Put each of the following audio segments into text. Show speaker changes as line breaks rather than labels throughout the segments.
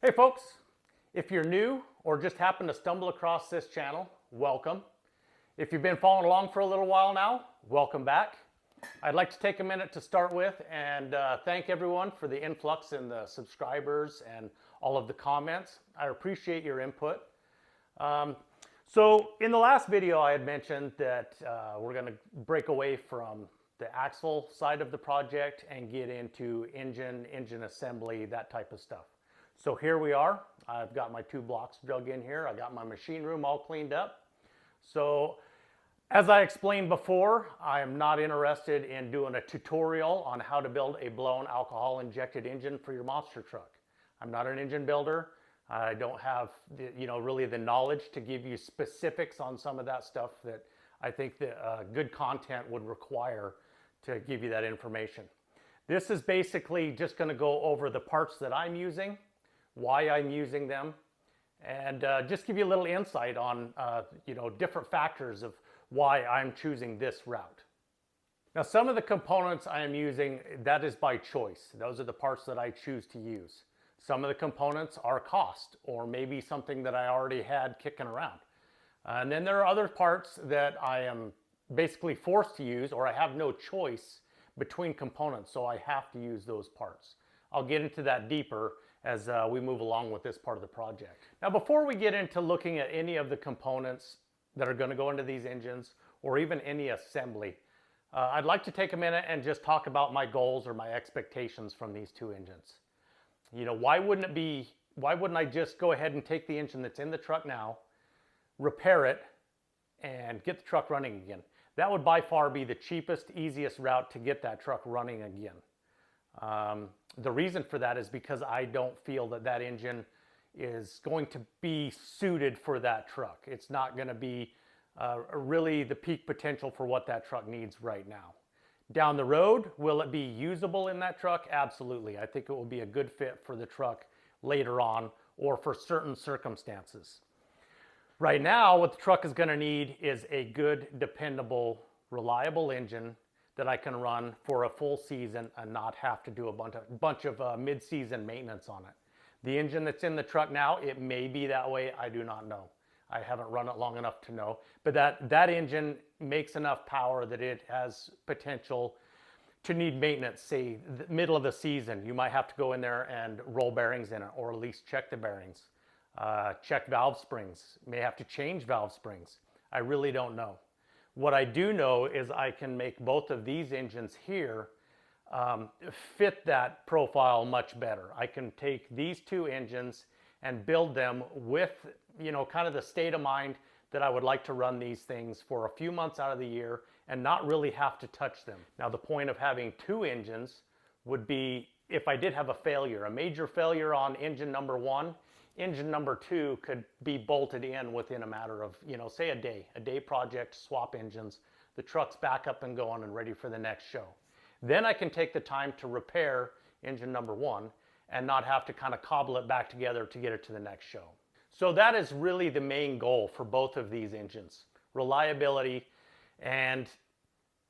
Hey folks, if you're new or just happen to stumble across this channel, welcome. If you've been following along for a little while now, welcome back. I'd like to take a minute to start with and thank everyone for the influx in the subscribers and all of the comments. I appreciate your input. So in the last video I had mentioned that we're going to break away from the axle side of the project and get into engine assembly, that type of stuff. So here we are. I've got my two blocks dug in here. I got my machine room all cleaned up. So as I explained before, I am not interested in doing a tutorial on how to build a blown alcohol injected engine for your monster truck. I'm not an engine builder. I don't have really the knowledge to give you specifics on some of that stuff that I think that good content would require to give you that information. This is basically just going to go over the parts that I'm using, why I'm using them, and just give you a little insight on different factors of why I'm choosing this route. Now, some of the components I am using, that is by choice. Those are the parts that I choose to use. Some of the components are cost, or maybe something that I already had kicking around. And then there are other parts that I am basically forced to use, or I have no choice between components, so I have to use those parts. I'll get into that deeper as we move along with this part of the project. Now, before we get into looking at any of the components that are going to go into these engines, or even any assembly, I'd like to take a minute and just talk about my goals or my expectations from these two engines. Why wouldn't I just go ahead and take the engine that's in the truck now, repair it, and get the truck running again? That would by far be the cheapest, easiest route to get that truck running again. The reason for that is because I don't feel that that engine is going to be suited for that truck. It's not going to be really the peak potential for what that truck needs right now. Down the road, will it be usable in that truck? Absolutely. I think it will be a good fit for the truck later on or for certain circumstances. Right now, what the truck is going to need is a good, dependable, reliable engine that I can run for a full season and not have to do a bunch of mid-season maintenance on it. The engine that's in the truck now, it may be that way. I do not know. I haven't run it long enough to know. But that engine makes enough power that it has potential to need maintenance, say, the middle of the season. You might have to go in there and roll bearings in it, or at least check the bearings. Check valve springs. May have to change valve springs. I really don't know. What I do know is I can make both of these engines here fit that profile much better. I can take these two engines and build them with, kind of the state of mind that I would like to run these things for a few months out of the year and not really have to touch them. Now, the point of having two engines would be if I did have a failure, a major failure on engine number one, engine number two could be bolted in within a matter of, say a day project, swap engines, the truck's back up and going and ready for the next show. Then I can take the time to repair engine number one and not have to kind of cobble it back together to get it to the next show. So that is really the main goal for both of these engines, reliability. And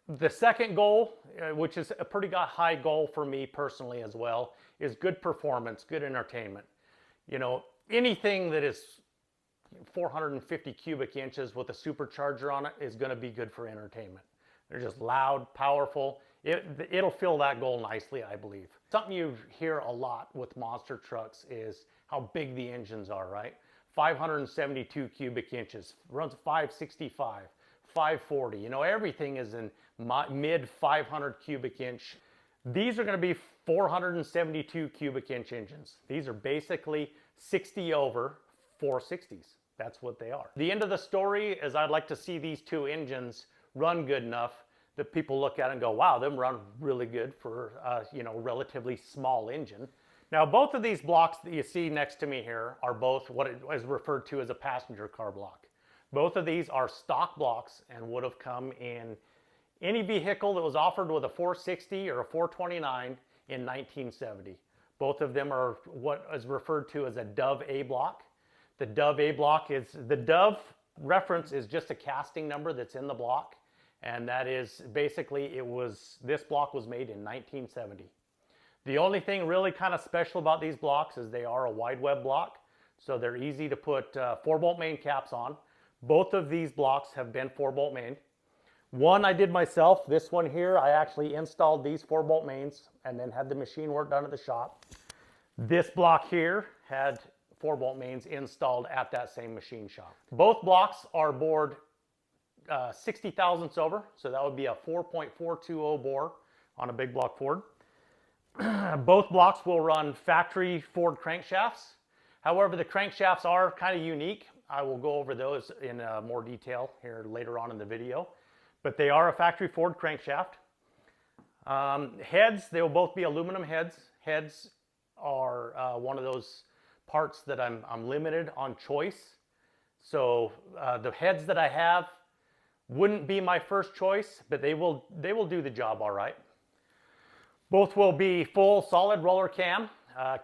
the second goal, which is a pretty high goal for me personally as well, is good performance, good entertainment. Anything that is 450 cubic inches with a supercharger on it is going to be good for entertainment. They're just loud, powerful. It'll fill that goal nicely, I believe. Something you hear a lot with monster trucks is how big the engines are, right? 572 cubic inches, runs 565, 540. Everything is in mid 500 cubic inch. These are going to be 472 cubic inch engines. These are basically 60 over 460s. That's what they are. The end of the story is I'd like to see these two engines run good enough that people look at it and go, wow, them run really good for relatively small engine. Now, both of these blocks that you see next to me here are both what is referred to as a passenger car block. Both of these are stock blocks and would have come in any vehicle that was offered with a 460 or a 429 in 1970. Both of them are what is referred to as a Dove A block. The Dove A block the Dove reference is just a casting number that's in the block. And that is basically, this block was made in 1970. The only thing really kind of special about these blocks is they are a wide web block, so they're easy to put 4-bolt main caps on. Both of these blocks have been 4-bolt main. One I did myself. This one here, I actually installed these 4-bolt mains and then had the machine work done at the shop. This block here had 4-bolt mains installed at that same machine shop. Both blocks are bored 60 thousandths over, so that would be a 4.420 bore on a big block Ford. Both blocks will run factory Ford crankshafts. However, the crankshafts are kind of unique. I will go over those in more detail here later on in the video. But they are a factory Ford crankshaft. Heads, they will both be aluminum heads. Heads are one of those parts that I'm limited on choice. So the heads that I have wouldn't be my first choice, but they will do the job all right. Both will be full solid roller cam.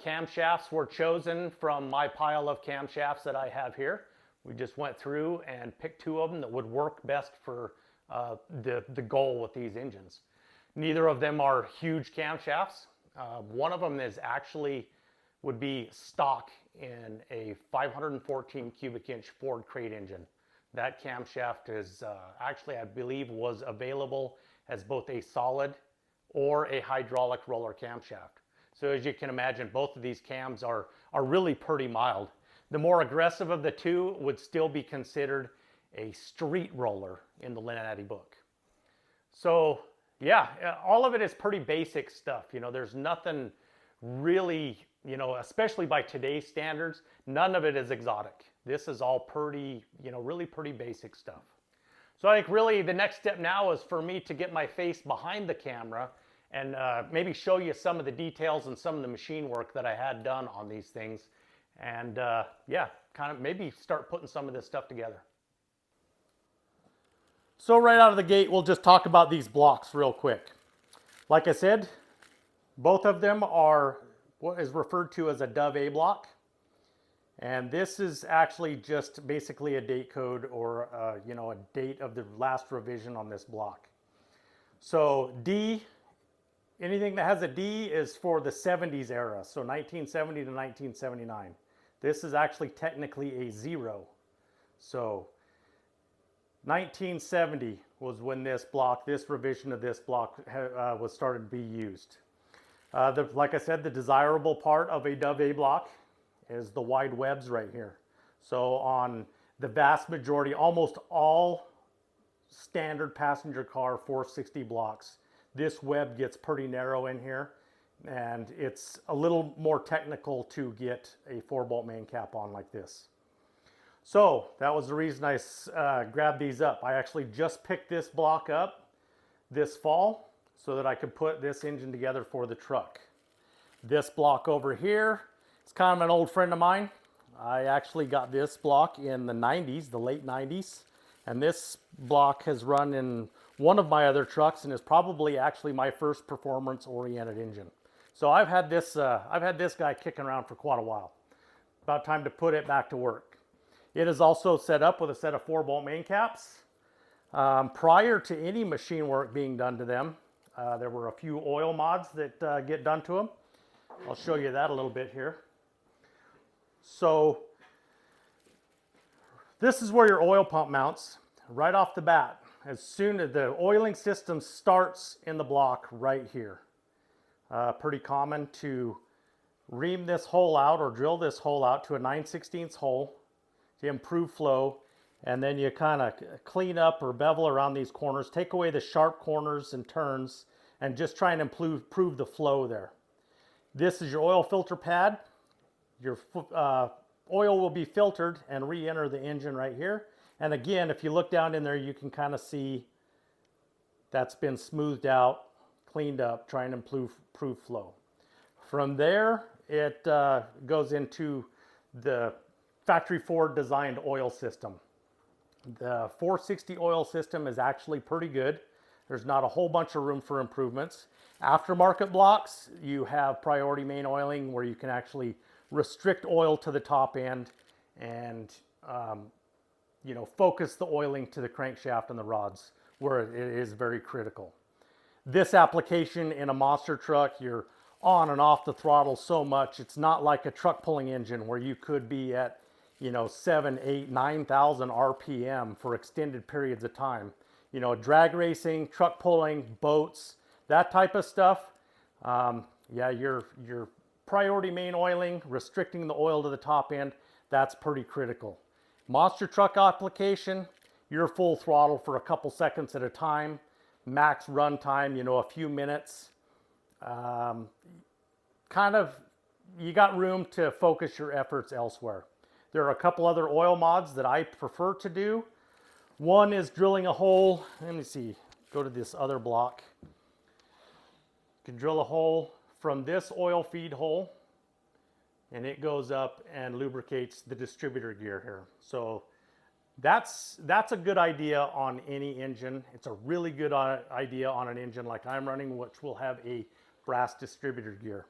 Camshafts were chosen from my pile of camshafts that I have here. We just went through and picked 2 of them that would work best for the goal with these engines. Neither of them are huge camshafts. One of them is actually would be stock in a 514 cubic inch Ford crate engine. That camshaft is actually, I believe, was available as both a solid or a hydraulic roller camshaft. So as you can imagine, both of these cams are really pretty mild. The more aggressive of the 2 would still be considered a street roller in the Linetti book. So yeah, all of it is pretty basic stuff. You know, there's nothing really, you know, especially by today's standards, none of it is exotic. This is all pretty, you know, really pretty basic stuff. So I think really the next step now is for me to get my face behind the camera and maybe show you some of the details and some of the machine work that I had done on these things. And yeah, kind of maybe start putting some of this stuff together. So right out of the gate, we'll just talk about these blocks real quick. Like I said, both of them are what is referred to as a Dove A block. And this is actually just basically a date code or you know, a date of the last revision on this block. So D, anything that has a D is for the 70s era, so 1970 to 1979. This is actually technically a 0. So 1970 was when this block, this revision of this block was started to be used. Like I said, the desirable part of a Dove A block is the wide webs right here. So on the vast majority, almost all standard passenger car 460 blocks, this web gets pretty narrow in here, and it's a little more technical to get a 4-bolt main cap on like this. So that was the reason I grabbed these up. I actually just picked this block up this fall so that I could put this engine together for the truck. This block over here, it's kind of an old friend of mine. I actually got this block in the 90s, the late 90s, and this block has run in one of my other trucks and is probably actually my first performance-oriented engine. So I've had this guy kicking around for quite a while. About time to put it back to work. It is also set up with a set of 4-bolt main caps. Prior to any machine work being done to them, there were a few oil mods that get done to them. I'll show you that a little bit here. So this is where your oil pump mounts right off the bat. As soon as the oiling system starts in the block right here. Pretty common to ream this hole out or drill this hole out to a 9/16 hole to improve flow, and then you kind of clean up or bevel around these corners, take away the sharp corners and turns, and just try and improve the flow there. This is your oil filter pad. Your oil will be filtered and re-enter the engine right here. And again, if you look down in there, you can kind of see that's been smoothed out, cleaned up, trying to improve flow. From there, it goes into the factory Ford designed oil system. The 460 oil system is actually pretty good. There's not a whole bunch of room for improvements. Aftermarket blocks, you have priority main oiling where you can actually restrict oil to the top end and you know, focus the oiling to the crankshaft and the rods where it is very critical. This application in a monster truck, your on and off the throttle so much. It's not like a truck pulling engine where you could be at, 7, 8, 9,000 RPM for extended periods of time. Drag racing, truck pulling, boats, that type of stuff. Yeah, your priority main oiling, restricting the oil to the top end, that's pretty critical. Monster truck application, you're full throttle for a couple seconds at a time. Max run time, a few minutes. You got room to focus your efforts elsewhere. There are a couple other oil mods that I prefer to do. One is drilling a hole. Let me see, go to this other block. You can drill a hole from this oil feed hole, and it goes up and lubricates the distributor gear here. So that's a good idea on any engine. It's a really good idea on an engine like I'm running, which will have a brass distributor gear.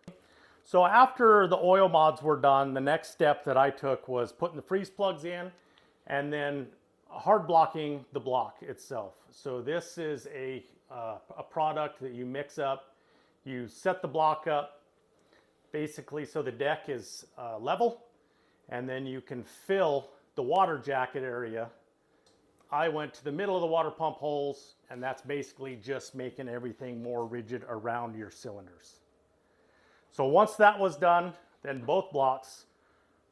So after the oil mods were done, the next step that I took was putting the freeze plugs in and then hard blocking the block itself. So this is a product that you mix up. You set the block up basically so the deck is level, and then you can fill the water jacket area. I went to the middle of the water pump holes, and that's basically just making everything more rigid around your cylinders. So once that was done, then both blocks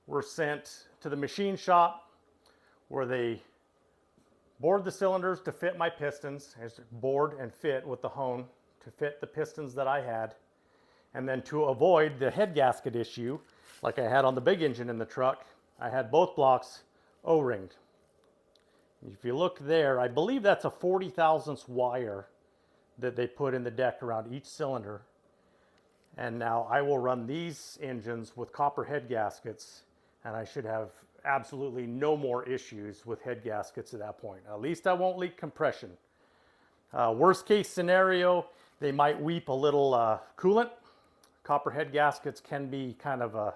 were sent to the machine shop where they bored the cylinders to fit my pistons, bored and fit with the hone to fit the pistons that I had. And then to avoid the head gasket issue, like I had on the big engine in the truck, I had both blocks O-ringed. If you look there, I believe that's a 40 thousandths wire that they put in the deck around each cylinder. And now I will run these engines with copper head gaskets, and I should have absolutely no more issues with head gaskets at that point. At least I won't leak compression. Worst case scenario, they might weep a little coolant. Copper head gaskets can be kind of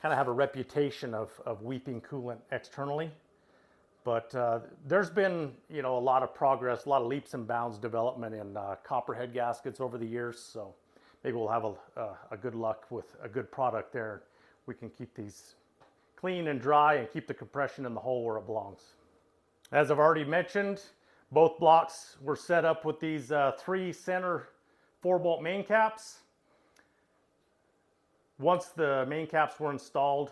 have a reputation of weeping coolant externally. But there's been, a lot of progress, a lot of leaps and bounds development in copper head gaskets over the years. So maybe we'll have a good luck with a good product there. We can keep these clean and dry and keep the compression in the hole where it belongs. As I've already mentioned, both blocks were set up with these 3 center 4-bolt main caps. Once the main caps were installed,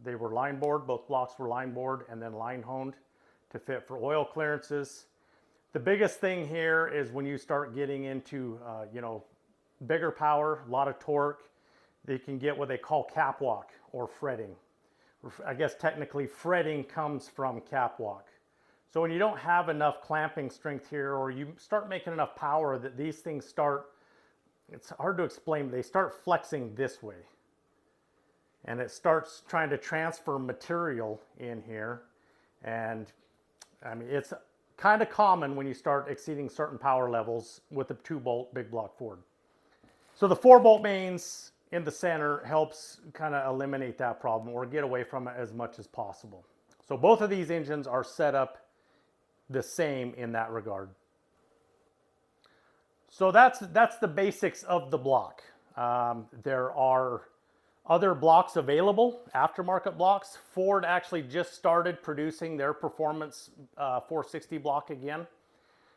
they were line bored. Both blocks were line bored and then line honed to fit for oil clearances. The biggest thing here is when you start getting into, bigger power, a lot of torque, they can get what they call cap walk or fretting. I guess technically fretting comes from cap walk. So when you don't have enough clamping strength here, or you start making enough power that these things start, it's hard to explain, they start flexing this way. And it starts trying to transfer material in here. And I mean, it's kind of common when you start exceeding certain power levels with a 2-bolt big block Ford. So the 4-bolt mains in the center helps kind of eliminate that problem or get away from it as much as possible. So both of these engines are set up the same in that regard. So that's the basics of the block. There are other blocks available, aftermarket blocks. Ford actually just started producing their performance 460 block again,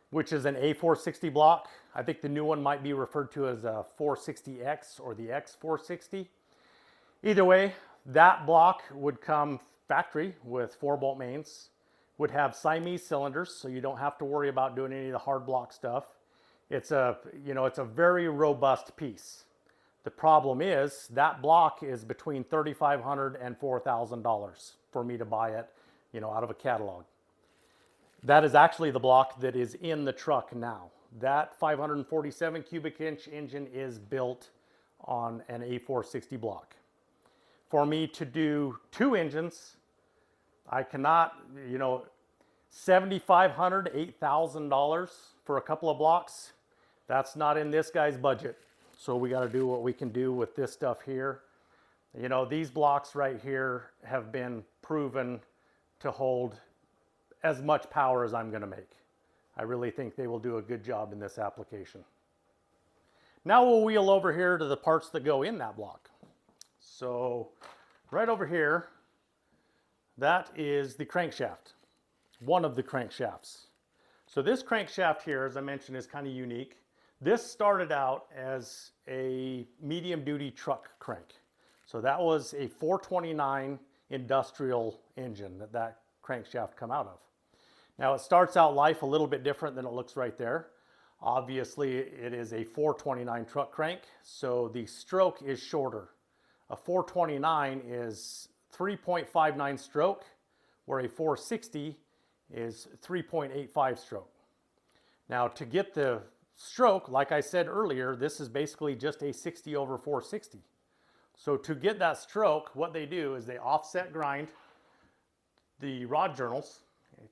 which is an A460 block. I think the new one might be referred to as a 460X or the X460. Either way, that block would come factory with 4-bolt mains, would have Siamese cylinders, so you don't have to worry about doing any of the hard block stuff. It's a very robust piece. The problem is that block is between $3,500 and $4,000 for me to buy it, out of a catalog. That is actually the block that is in the truck now. That 547 cubic inch engine is built on an A460 block. For me to do 2 engines, I cannot, $7,500, $8,000 for a couple of blocks. That's not in this guy's budget. So we got to do what we can do with this stuff here. These blocks right here have been proven to hold as much power as I'm going to make. I really think they will do a good job in this application. Now we'll wheel over here to the parts that go in that block. So right over here, that is the crankshaft, one of the crankshafts. So this crankshaft here, as I mentioned, is kind of unique. This started out as a medium duty truck crank. So that was a 429 industrial engine that crankshaft come out of. Now it starts out life a little bit different than it looks right there. Obviously it is a 429 truck crank, so the stroke is shorter. A 429 is 3.59 stroke, where a 460 is 3.85 stroke. Now to get the stroke, like I said earlier, this is basically just a 60 over 460. So to get that stroke, what they do is they offset grind the rod journals, okay,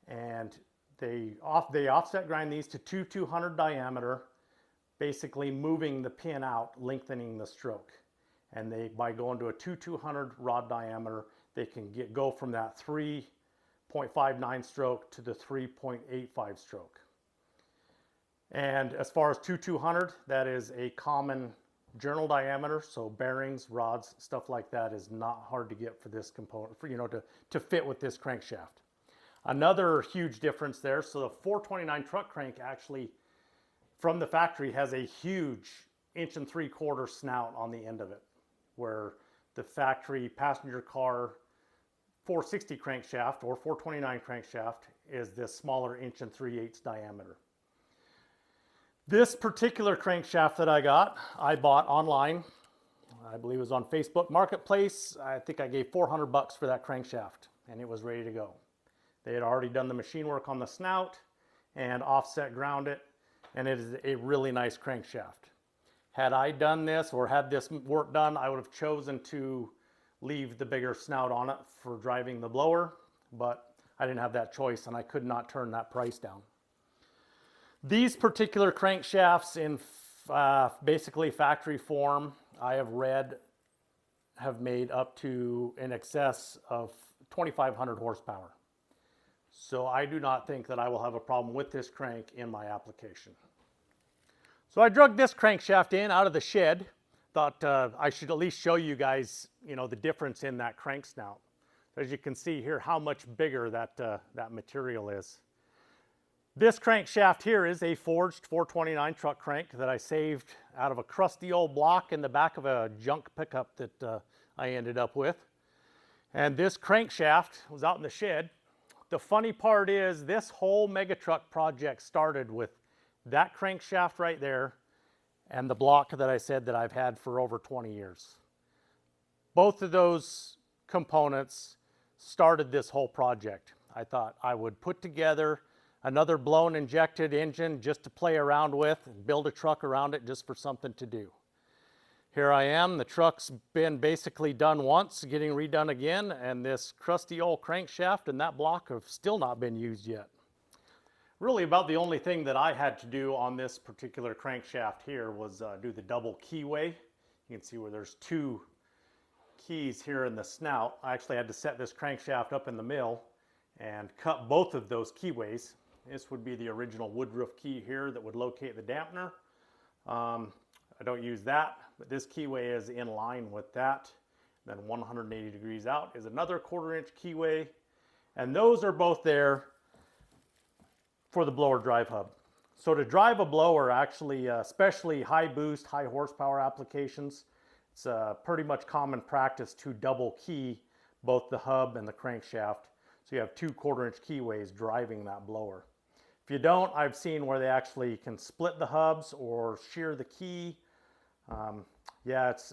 and they offset grind these to 200 diameter, basically moving the pin out, lengthening the stroke. And by going to a 200 rod diameter, they can go from that 3.59 stroke to the 3.85 stroke. And as far as 200, that is a common journal diameter, so bearings, rods, stuff like that is not hard to get for this component, to fit with this crankshaft. Another huge difference there, so the 429 truck crank actually from the factory has a huge 1.75 inch snout on the end of it, where the factory passenger car 460 crankshaft or 429 crankshaft is this smaller 1 3/8 diameter. This particular crankshaft that I bought online. I believe it was on Facebook Marketplace. I think I gave $400 for that crankshaft, and it was ready to go. They had already done the machine work on the snout and offset ground it, and it is a really nice crankshaft. Had I done this or had this work done, I would have chosen to leave the bigger snout on it for driving the blower, but I didn't have that choice and I could not turn that price down. These particular crankshafts in basically factory form, I have read, have made up to in excess of 2,500 horsepower. So I do not think that I will have a problem with this crank in my application. So I drug this crankshaft in out of the shed. Thought I should at least show you guys, the difference in that crank snout. As you can see here, how much bigger that material is. This crankshaft here is a forged 429 truck crank that I saved out of a crusty old block in the back of a junk pickup that I ended up with. And this crankshaft was out in the shed. The funny part is this whole mega truck project started with that crankshaft right there and the block that I said that I've had for over 20 years. Both of those components started this whole project. I thought I would put together another blown injected engine just to play around with and build a truck around it just for something to do. Here I am, the truck's been basically done once, getting redone again, and this crusty old crankshaft and that block have still not been used yet. Really about the only thing that I had to do on this particular crankshaft here was do the double keyway. You can see where there's two keys here in the snout. I actually had to set this crankshaft up in the mill and cut both of those keyways. This would be the original Woodruff key here that would locate the dampener. I don't use that, but this keyway is in line with that. Then 180 degrees out is another 1/4 inch keyway. And those are both there for the blower drive hub. So to drive a blower, actually, especially high boost, high horsepower applications, it's pretty much common practice to double key both the hub and the crankshaft. So you have two 1/4 inch keyways driving that blower. If you don't, I've seen where they actually can split the hubs or shear the key. Yeah, it's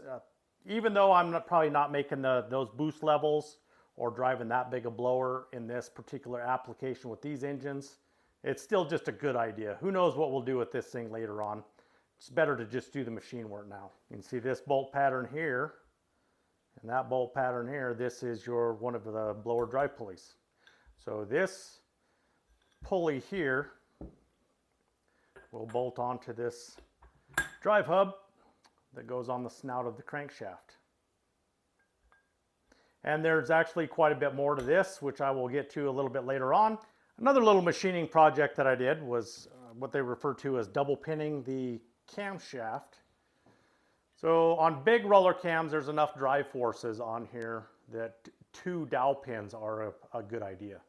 even though I'm probably not making those boost levels or driving that big a blower in this particular application with these engines, it's still just a good idea. Who knows what we'll do with this thing later on. It's better to just do the machine work now. You can see this bolt pattern here and that bolt pattern here. This is one of the blower drive pulleys. So this pulley here will bolt onto this drive hub that goes on the snout of the crankshaft. And there's actually quite a bit more to this, which I will get to a little bit later on. Another little machining project that I did was what they refer to as double pinning the camshaft. So on big roller cams, there's enough drive forces on here that 2 dowel pins are a good idea.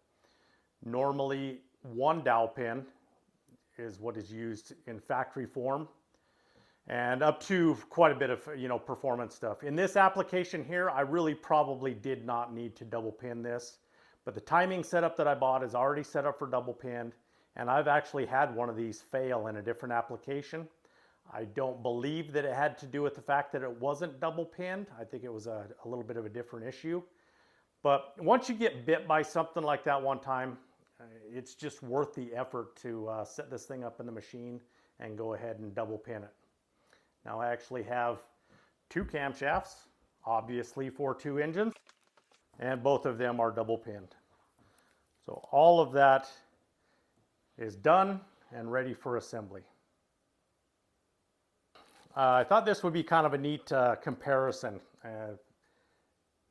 Normally 1 dowel pin is what is used in factory form, and up to quite a bit of performance stuff. In this application here, I really probably did not need to double pin this, but the timing setup that I bought is already set up for double pinned, and I've actually had one of these fail in a different application. I don't believe that it had to do with the fact that it wasn't double pinned. I think it was a little bit of a different issue. But once you get bit by something like that one time, it's just worth the effort to set this thing up in the machine and go ahead and double pin it. Now I actually have 2 camshafts, obviously for 2 engines, and both of them are double pinned. So all of that is done and ready for assembly. I thought this would be kind of a neat comparison.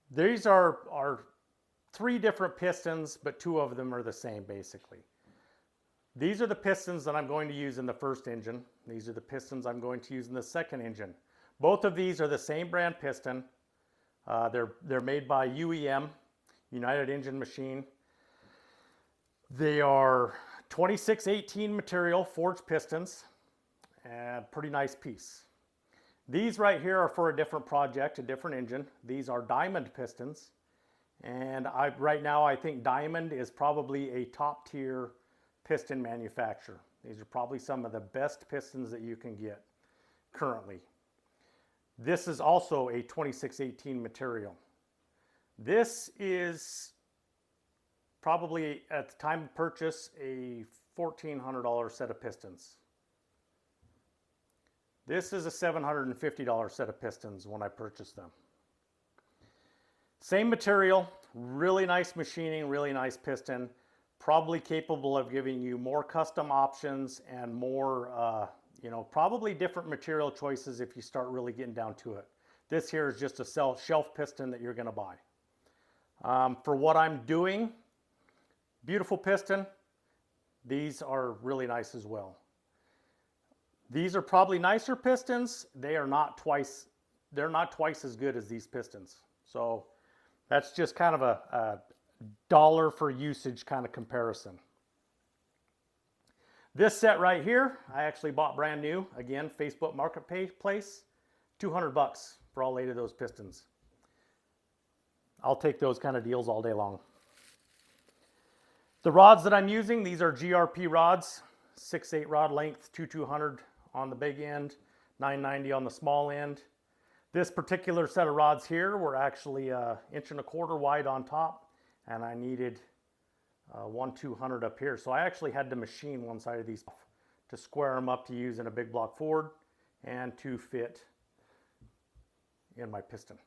These are 3 different pistons, but 2 of them are the same basically. These are the pistons that I'm going to use in the first engine. These are the pistons I'm going to use in the second engine. Both of these are the same brand piston. They're made by UEM, United Engine Machine. They are 2618 material forged pistons, and pretty nice piece. These right here are for a different project, a different engine. These are diamond pistons, and right now I think Diamond is probably a top tier piston manufacturer. These are probably some of the best pistons that you can get currently. This is also a 2618 material. This is probably at the time of purchase a $1,400 set of pistons. This is a $750 set of pistons when I purchased them. Same material, really nice machining, really nice piston, probably capable of giving you more custom options and more, probably different material choices if you start really getting down to it. This here is just a shelf piston that you're going to buy. For what I'm doing, beautiful piston. These are really nice as well. These are probably nicer pistons. They're not twice as good as these pistons. So that's just kind of a dollar for usage kind of comparison. This set right here, I actually bought brand new. Again, Facebook Marketplace, $200 for all 8 of those pistons. I'll take those kind of deals all day long. The rods that I'm using, these are GRP rods, 6/8 rod length, 2200 on the big end, 990 on the small end. This particular set of rods here were actually 1.25 inches wide on top, and I needed 1/200 up here. So I actually had to machine one side of these to square them up to use in a big block Ford and to fit in my piston.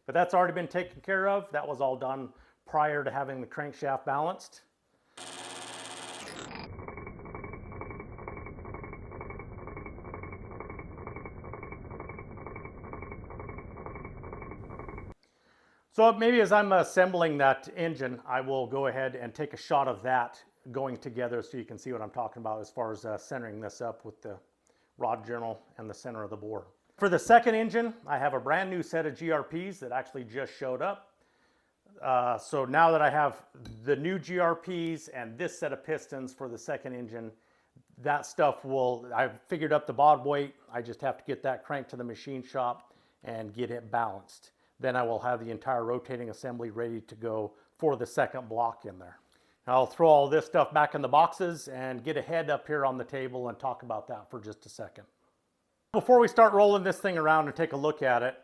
But that's already been taken care of. That was all done prior to having the crankshaft balanced. So maybe as I'm assembling that engine, I will go ahead and take a shot of that going together so you can see what I'm talking about as far as centering this up with the rod journal and the center of the bore. For the second engine, I have a brand new set of GRPs that actually just showed up. So now that I have the new GRPs and this set of pistons for the second engine, that stuff I've figured up the bod weight. I just have to get that cranked to the machine shop and get it balanced. Then I will have the entire rotating assembly ready to go for the second block in there. I'll throw all this stuff back in the boxes and get a head up here on the table and talk about that for just a second. Before we start rolling this thing around and take a look at it,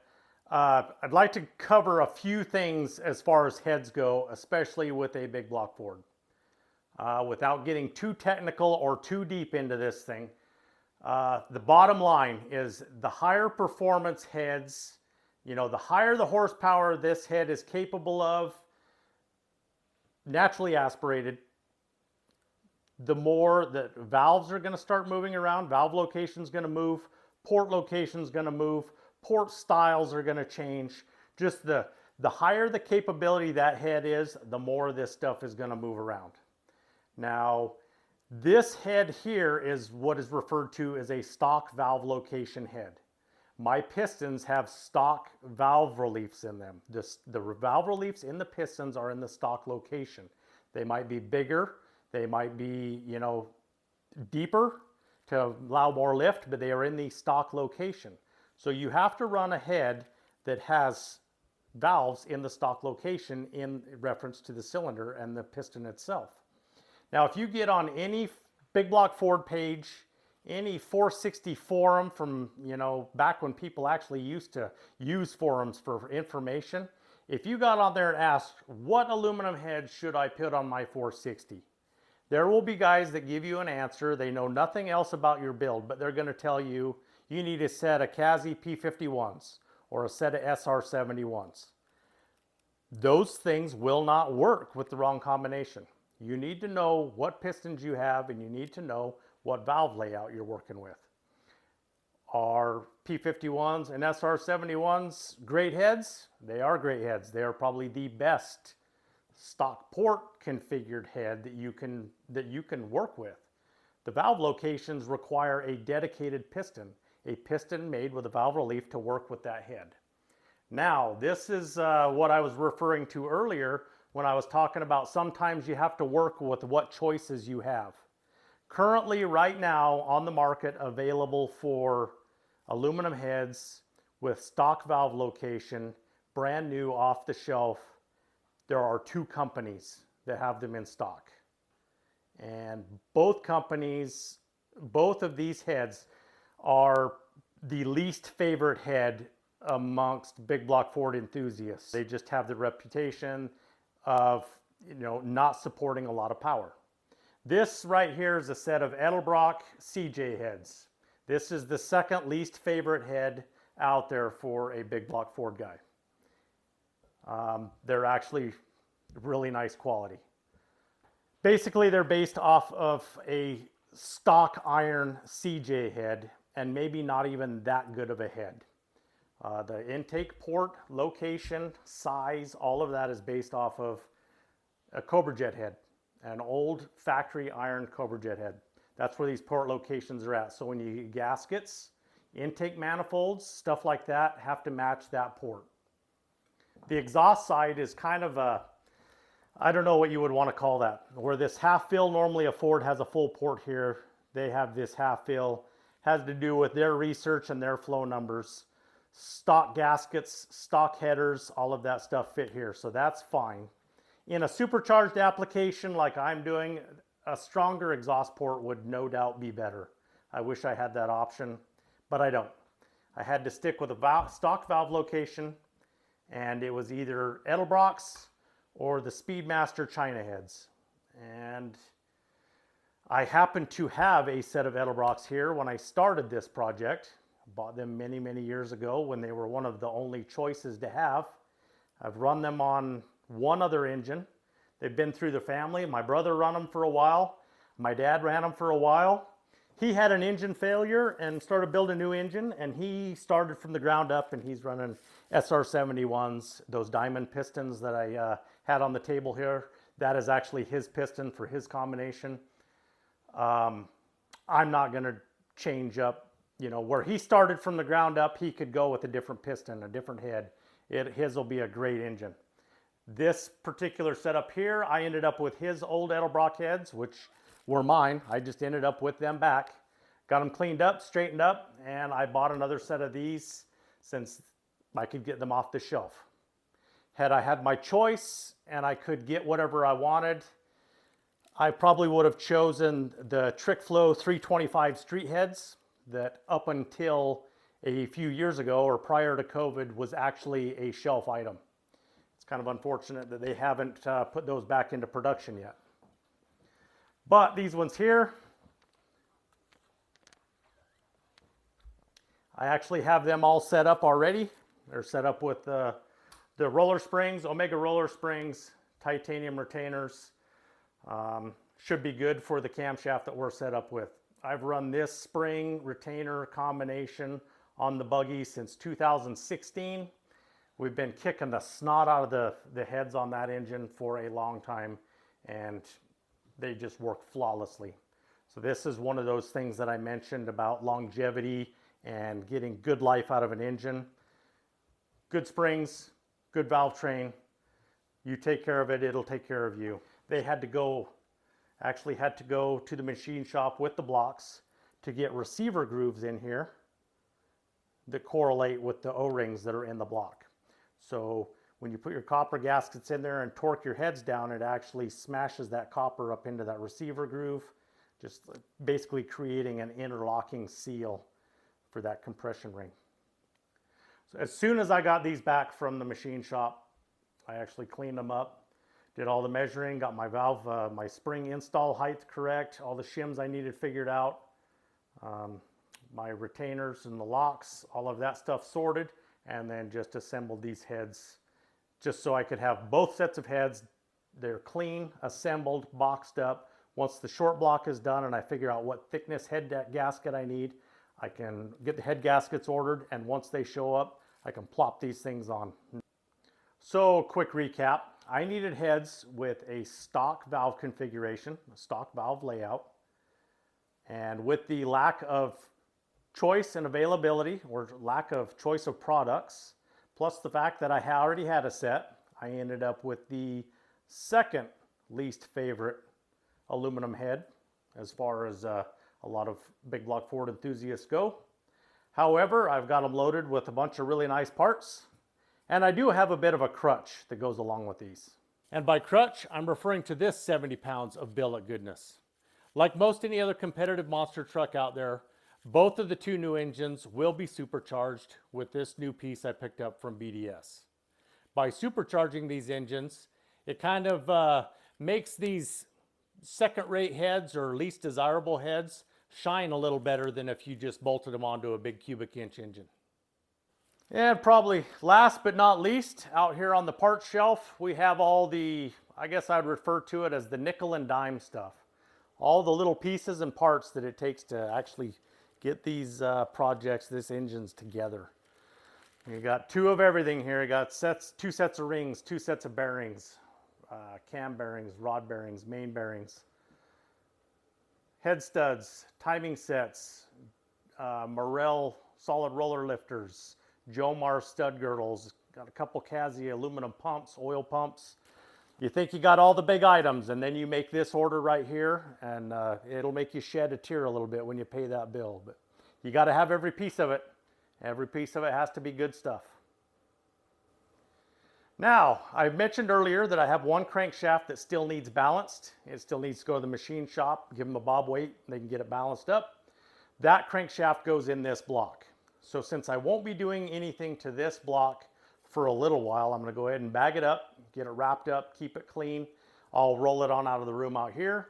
I'd like to cover a few things as far as heads go, especially with a big block Ford. Without getting too technical or too deep into this thing, the bottom line is the higher performance heads, the higher the horsepower this head is capable of, naturally aspirated, the more the valves are going to start moving around. Valve location is going to move, port location is going to move, port styles are going to change. Just the higher the capability that head is, the more this stuff is going to move around. Now, This head here is what is referred to as a stock valve location head. My pistons have stock valve reliefs in them. The valve reliefs in the pistons are in the stock location. They might be bigger, they might be, you know, deeper to allow more lift, but they are in the stock location. So you have to run a head that has valves in the stock location in reference to the cylinder and the piston itself. Now, if you get on any big block Ford page, any 460 forum from, you know, back when people actually used to use forums for information, if you got on there and asked, what aluminum head should I put on my 460? There will be guys that give you an answer. They know nothing else about your build, but they're going to tell you, you need a set of Kazi P51s or a set of SR71s. Those things will not work with the wrong combination. You need to know what pistons you have, and you need to know what valve layout you're working with. Are P51s and SR71s great heads? They are great heads. They are probably the best stock port configured head that you can work with. The valve locations require a dedicated piston, a piston made with a valve relief to work with that head. Now, this is what I was referring to earlier when I was talking about sometimes you have to work with what choices you have. Currently, right now, on the market, available for aluminum heads with stock valve location, brand new, off the shelf, there are 2 companies that have them in stock. And both companies, both of these heads are the least favorite head amongst big block Ford enthusiasts. They just have the reputation of, you know, not supporting a lot of power. This right here is a set of Edelbrock CJ heads. This is the second least favorite head out there for a big block Ford guy. They're actually really nice quality. Basically, they're based off of a stock iron CJ head, and maybe not even that good of a head. The intake port, location, size, all of that is based off of a Cobra Jet head, an old factory iron Cobra Jet head. That's where these port locations are at. So when you get gaskets, intake manifolds, stuff like that, have to match that port. The exhaust side is kind of a, I don't know what you would want to call that. Where this half fill, normally a Ford has a full port here. They have this half fill. Has to do with their research and their flow numbers. Stock gaskets, stock headers, all of that stuff fit here. So that's fine. In a supercharged application like I'm doing, a stronger exhaust port would no doubt be better. I wish I had that option, but I don't. I had to stick with a stock valve location, and it was either Edelbrock's or the Speedmaster China heads. And I happened to have a set of Edelbrock's here when I started this project. Bought them many, many years ago when they were one of the only choices to have. I've run them on one other engine. They've been through the family. My brother ran them for a while. My dad ran them for a while. He had an engine failure and started building a new engine, and he started from the ground up, and he's running SR71s, those diamond pistons that I had on the table here. That is actually his piston for his combination. I'm not going to change up, you know, where he started from the ground up. He could go with a different piston, a different head. His will be a great engine. This particular setup here, I ended up with his old Edelbrock heads, which were mine. I just ended up with them back. Got them cleaned up, straightened up, and I bought another set of these since I could get them off the shelf. Had I had my choice and I could get whatever I wanted, I probably would have chosen the TrickFlow 325 street heads that up until a few years ago or prior to COVID was actually a shelf item. It's kind of unfortunate that they haven't put those back into production yet. But these ones here, I actually have them all set up already. They're set up with the roller springs, Omega roller springs, titanium retainers. Should be good for the camshaft that we're set up with. I've run this spring retainer combination on the buggy since 2016. We've been kicking the snot out of the heads on that engine for a long time, and they just work flawlessly. So this is one of those things that I mentioned about longevity and getting good life out of an engine. Good springs, good valve train. You take care of it, it'll take care of you. They actually had to go to the machine shop with the blocks to get receiver grooves in here that correlate with the O-rings that are in the block. So when you put your copper gaskets in there and torque your heads down, it actually smashes that copper up into that receiver groove, just basically creating an interlocking seal for that compression ring. So as soon as I got these back from the machine shop, I actually cleaned them up, did all the measuring, got my valve, my spring install height correct, all the shims I needed figured out, my retainers and the locks, all of that stuff sorted, and then just assembled these heads just so I could have both sets of heads. They're clean, assembled, boxed up. Once the short block is done and I figure out what thickness head gasket I need, I can get the head gaskets ordered, and once they show up, I can plop these things on. So quick recap, I needed heads with a stock valve configuration, a stock valve layout, and with the lack of choice and availability, or lack of choice of products, plus the fact that I already had a set, I ended up with the second least favorite aluminum head as far as a lot of big block Ford enthusiasts go. However, I've got them loaded with a bunch of really nice parts, and I do have a bit of a crutch that goes along with these. And by crutch, I'm referring to this 70 pounds of billet goodness. Like most any other competitive monster truck out there, both of the two new engines will be supercharged with this new piece I picked up from BDS. By supercharging these engines, it kind of makes these second-rate heads or least desirable heads shine a little better than if you just bolted them onto a big cubic inch engine. And probably last but not least, out here on the parts shelf, we have all the, I guess I'd refer to it as the nickel and dime stuff. All the little pieces and parts that it takes to actually get these projects, these engines together. You got two of everything here. You got two sets of rings, two sets of bearings, cam bearings, rod bearings, main bearings, head studs, timing sets, Morel solid roller lifters, Jomar stud girdles, got a couple Kazi aluminum pumps, oil pumps. You think you got all the big items, and then you make this order right here, and it'll make you shed a tear a little bit when you pay that bill. But you got to have every piece of it. Every piece of it has to be good stuff. Now, I mentioned earlier that I have one crankshaft that still needs balanced. It still needs to go to the machine shop, give them a bob weight, and they can get it balanced up. That crankshaft goes in this block. So since I won't be doing anything to this block for a little while, I'm going to go ahead and bag it up, get it wrapped up, keep it clean. I'll roll it on out of the room out here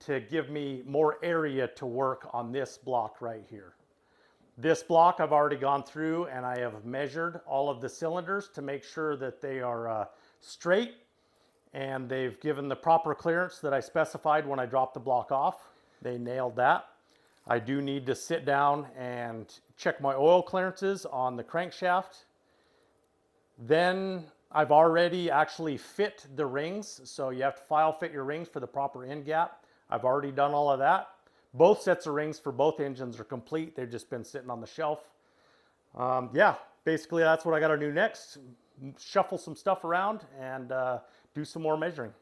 to give me more area to work on this block right here. This block I've already gone through and I have measured all of the cylinders to make sure that they are straight and they've given the proper clearance that I specified when I dropped the block off. They nailed that. I do need to sit down and check my oil clearances on the crankshaft. Then I've already actually fit the rings, so you have to file fit your rings for the proper end gap. I've already done all of that. Both sets of rings for both engines are complete. They've just been sitting on the shelf. Yeah, basically that's what I got to do next. Shuffle some stuff around and do some more measuring.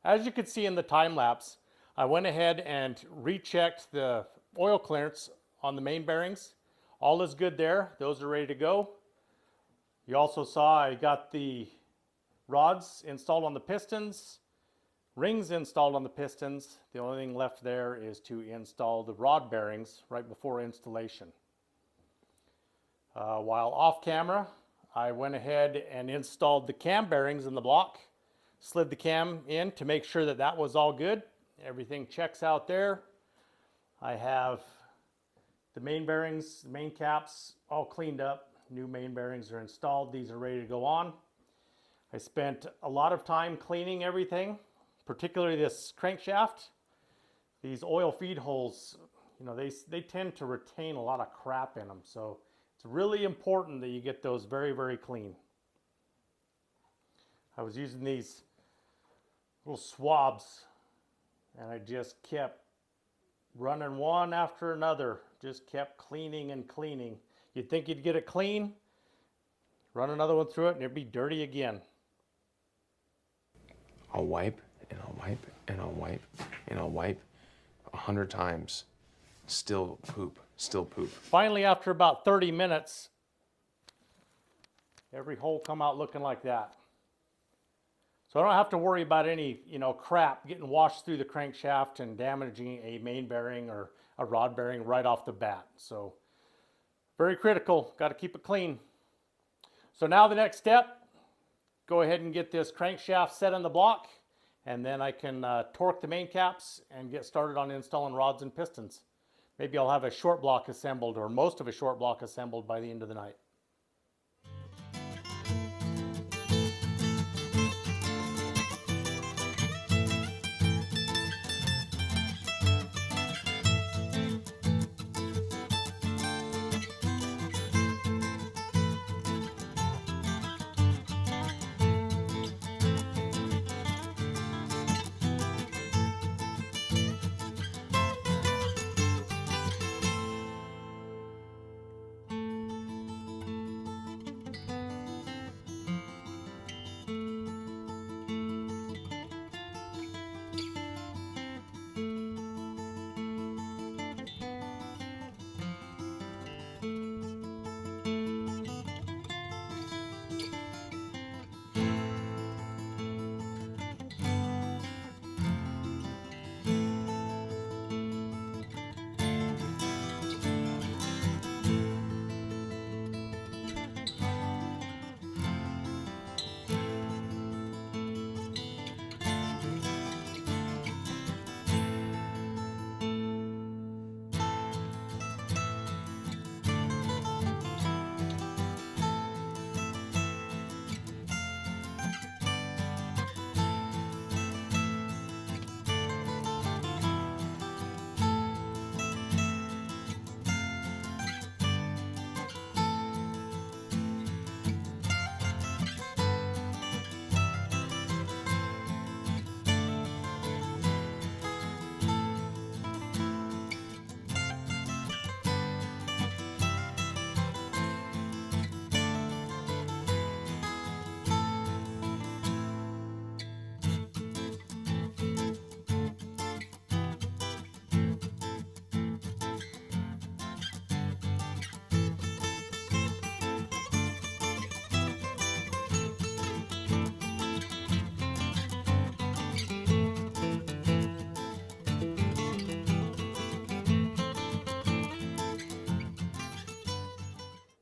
As you can see in the time lapse, I went ahead and rechecked the oil clearance on the main bearings. All is good there. Those are ready to go. You also saw I got the rods installed on the pistons, rings installed on the pistons. The only thing left there is to install the rod bearings right before installation. While off camera, I went ahead and installed the cam bearings in the block, slid the cam in to make sure that that was all good. Everything checks out there. I have the main bearings, the main caps all cleaned up. New main bearings are installed. These are ready to go on. I spent a lot of time cleaning everything, particularly this crankshaft. These oil feed holes, you know, they tend to retain a lot of crap in them. So it's really important that you get those very, very clean. I was using these little swabs and I just kept running one after another, just kept cleaning and cleaning. You'd think you'd get it clean, run another one through it and it'd be dirty again.
I'll wipe and I'll wipe and I'll wipe and I'll wipe 100 times. Still poop, still poop.
Finally, after about 30 minutes, every hole come out looking like that. So I don't have to worry about any, crap getting washed through the crankshaft and damaging a main bearing or a rod bearing right off the bat. So very critical, got to keep it clean. So now the next step, go ahead and get this crankshaft set in the block, and then I can torque the main caps and get started on installing rods and pistons. Maybe I'll have a short block assembled or most of a short block assembled by the end of the night.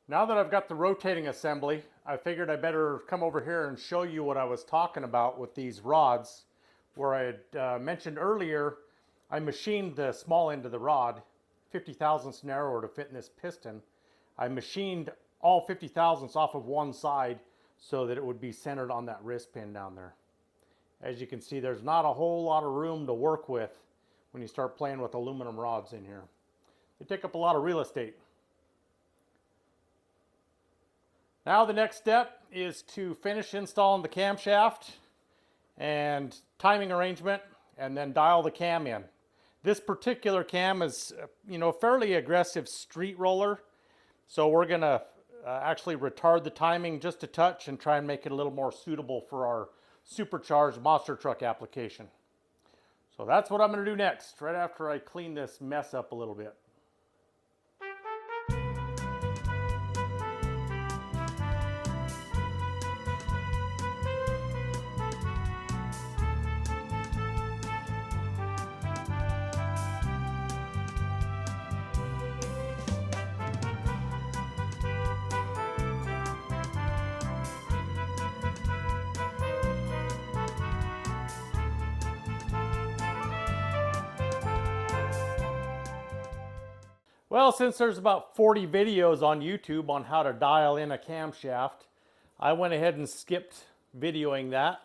Now that I've got the rotating assembly, I figured I better come over here and show you what I was talking about with these rods. Where I had mentioned earlier, I machined the small end of the rod 50 thousandths narrower to fit in this piston. I machined all 50 thousandths off of one side so that it would be centered on that wrist pin down there. As you can see, there's not a whole lot of room to work with when you start playing with aluminum rods in here. They take up a lot of real estate. Now the next step is to finish installing the camshaft and timing arrangement and then dial the cam in. This particular cam is, a fairly aggressive street roller. So we're gonna actually retard the timing just a touch and try and make it a little more suitable for our supercharged monster truck application. So that's what I'm going to do next, right after I clean this mess up a little bit. Well, since there's about 40 videos on YouTube on how to dial in a camshaft, I went ahead and skipped videoing that.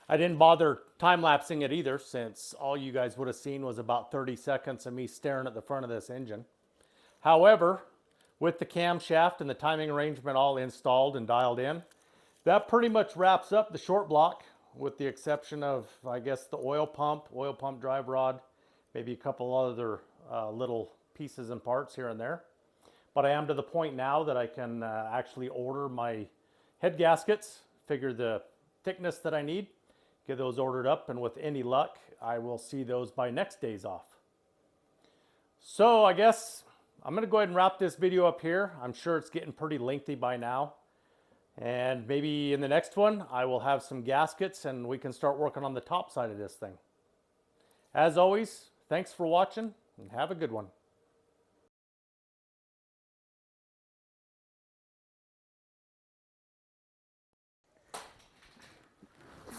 I didn't bother time-lapsing it either, since all you guys would have seen was about 30 seconds of me staring at the front of this engine. However, with the camshaft and the timing arrangement all installed and dialed in, that pretty much wraps up the short block, with the exception of, I guess, the oil pump drive rod, maybe a couple other little pieces and parts here and there. But I am to the point now that I can actually order my head gaskets, figure the thickness that I need, get those ordered up, and with any luck, I will see those by next days off. So I guess I'm gonna go ahead and wrap this video up here. I'm sure it's getting pretty lengthy by now. And maybe in the next one, I will have some gaskets and we can start working on the top side of this thing. As always, thanks for watching and have a good one.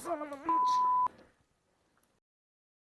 Son of a